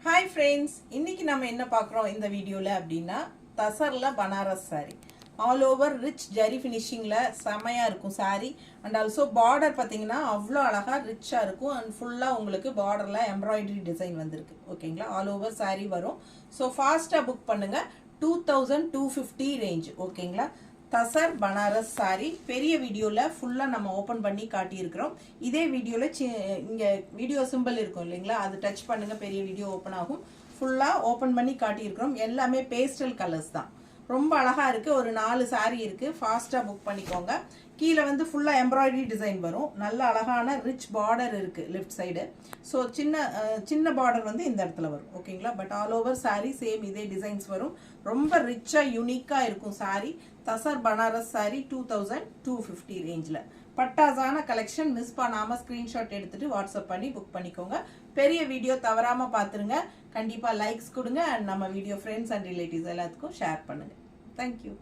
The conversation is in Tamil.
Hi friends, இன்னைக்கு நம்ம என்ன பார்க்குறோம் இந்த வீடியோல அப்படின்னா தசர்ல Banaras saree all over rich zari finishingல செமையா இருக்கும் saree and also border பாத்தீங்கன்னா அவ்வளோ அழகா ரிச்சா இருக்கும் and ஃபுல்லா உங்களுக்கு borderல embroidery design வந்திருக்கு ஓகேங்களா all over saree வரும் so ஃபாஸ்டா புக் பண்ணுங்க 2250 range ஓகேங்களா தசர் பனாரஸ் saree பெரிய வீடியோல ஃபுல்லா நம்ம ஓபன் பண்ணி காட்டி இருக்கிறோம் இதே வீடியோல இங்க வீடியோ சிம்பல் இருக்கும் இல்லீங்களா அது டச் பண்ணுங்க பெரிய வீடியோ ஓபன் ஆகும் ஃபுல்லா ஓபன் பண்ணி காட்டி இருக்கிறோம் எல்லாமே பேஸ்டல் கலர்ஸ் தான் ரொம்ப அழகா இருக்கு ஒரு 4 saree இருக்கு ஃபாஸ்டா புக் பண்ணிக்கோங்க கீழ வந்து ஃபுல்லா எம்ப்ராய்டரி டிசைன் வரும் நல்ல அழகான ரிச் பார்டர் இருக்கு லெஃப்ட் சைடு சோ சின்ன பார்டர் வந்து இந்த இடத்துல வரும் ஓகேங்களா but all over saree same இதே டிசைன்ஸ் வரும் ரொம்ப ரிச்சா யூனிக்கா இருக்கும் saree tussar Banaras saree 2250 ரேஞ்ச்ல பட்டாசான collection miss பண்ணாம ஸ்கிரீன்ஷாட் எடுத்துட்டு வாட்ஸ்அப் பண்ணி புக் பண்ணிக்கோங்க பெரிய வீடியோ தவறாம பாத்துருங்க கண்டிப்பா லைக்ஸ் கொடுங்க and நம்ம வீடியோ ஃப்ரெண்ட்ஸ் அண்ட் ரிலேட்டிவ்ஸ் எல்லாத்துக்கும் ஷேர் பண்ணுங்க Thank you